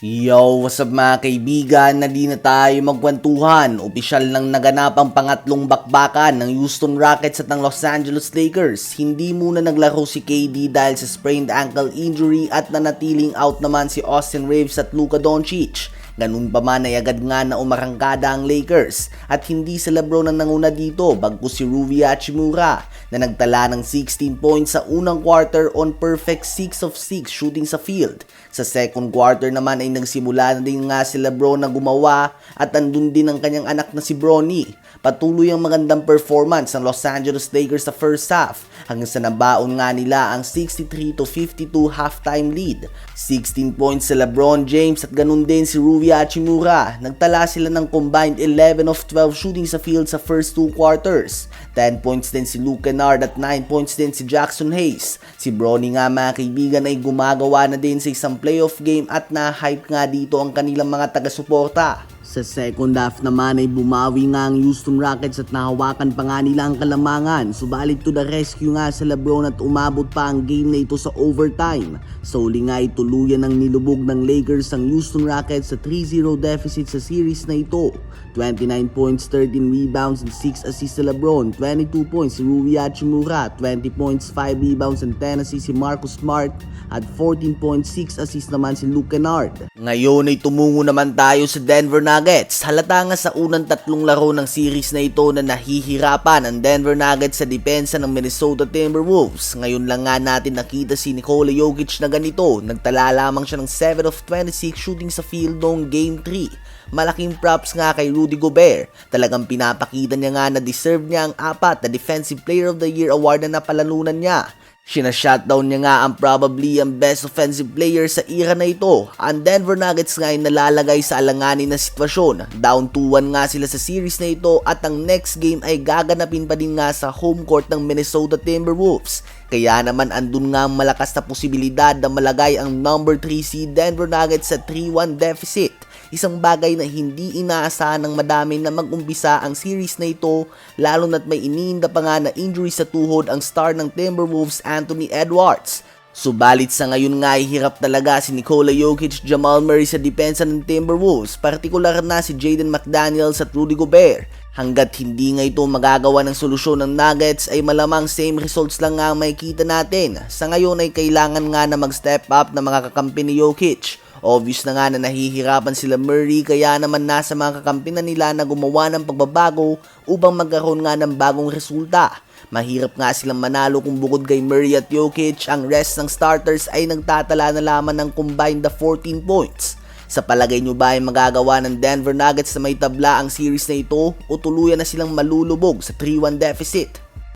Yo, what's up mga kaibigan? Na di na tayo magkwentuhan. Opisyal nang naganap ang pangatlong bakbakan ng Houston Rockets at ng Los Angeles Lakers. Hindi muna naglaro si KD dahil sa sprained ankle injury at nanatiling out naman si Austin Reaves at Luka Doncic. Ganun pa man ay agad nga na umarangkada ang Lakers at hindi sa LeBron ang nanguna dito bagkus si Rui Hachimura na nagtala ng 16 points sa unang quarter on perfect 6 of 6 shooting sa field. Sa second quarter naman ay nagsimula na din nga si LeBron na gumawa at andun din ang kanyang anak na si Bronny. Patuloy ang magandang performance ng Los Angeles Lakers sa first half hanggang sa nabaon nga nila ang 63-52 halftime lead. 16 points sa LeBron James at ganun din si Rui Hachimura. Nagtala sila ng combined 11 of 12 shooting sa field sa first two quarters. 10 points din si Luke Kennard at 9 points din si Jackson Hayes. Si Bronny nga mga kaibigan ay gumagawa na din sa isang playoff game at na-hype nga dito ang kanilang mga taga-suporta. Sa second half naman ay bumawi nga ang Houston Rockets at nahawakan pa nga nila ang kalamangan. Subalit to the rescue nga sa LeBron at umabot pa ang game na ito sa overtime. Sa uli nga ay tuluyan ng nilubog ng Lakers ang Houston Rockets sa 3-0 deficit sa series na ito. 29 points, 13 rebounds, and 6 assists sa LeBron. 22 points si Rui Hachimura, 20 points, 5 rebounds, and 10 assists si Marcus Smart at 14.6 assists naman si Luke Kennard. Ngayon ay tumungo naman tayo sa Denver Nuggets. Halata nga sa unang tatlong laro ng series na ito na nahihirapan ang Denver Nuggets sa depensa ng Minnesota Timberwolves. Ngayon lang nga natin nakita si Nikola Jokic na ganito. Nagtala lamang siya ng 7 of 26 shooting sa field noong Game 3. Malaking props nga kay Rudy Gobert. Talagang pinapakita niya nga na deserve niya ang 4 na Defensive Player of the Year award na napalalunan niya. Shina-shutdown niya nga ang probably ang best offensive player sa era na ito. Ang Denver Nuggets nga ay nalalagay sa alanganin na sitwasyon. Down 2-1 nga sila sa series na ito at ang next game ay gaganapin pa din nga sa home court ng Minnesota Timberwolves. Kaya naman andun nga ang malakas na posibilidad na malagay ang number 3 seed Denver Nuggets sa 3-1 deficit. Isang bagay na hindi inaasahan ng madami na mag-umpisa ang series na ito lalo na't may iniinda pa nga na injury sa tuhod ang star ng Timberwolves Anthony Edwards. Subalit sa ngayon nga ay hirap talaga si Nikola Jokic, Jamal Murray sa depensa ng Timberwolves, partikular na si Jaden McDaniels at Rudy Gobert. Hanggat hindi nga ito magagawa ng solusyon ng Nuggets ay malamang same results lang nga ang makikita natin. Sa ngayon ay kailangan nga na mag-step up na mga kakampi ni Jokic. Obvious na nga na nahihirapan sila Murray kaya naman nasa mga kakampi na nila na gumawa ng pagbabago upang magkaroon nga ng bagong resulta. Mahirap nga silang manalo kung bukod kay Murray at Jokic, ang rest ng starters ay nagtatala na lamang ng combined na 14 points. Sa palagay nyo ba ay magagawa ng Denver Nuggets na may tabla ang series na ito o tuluyan na silang malulubog sa 3-1 deficit?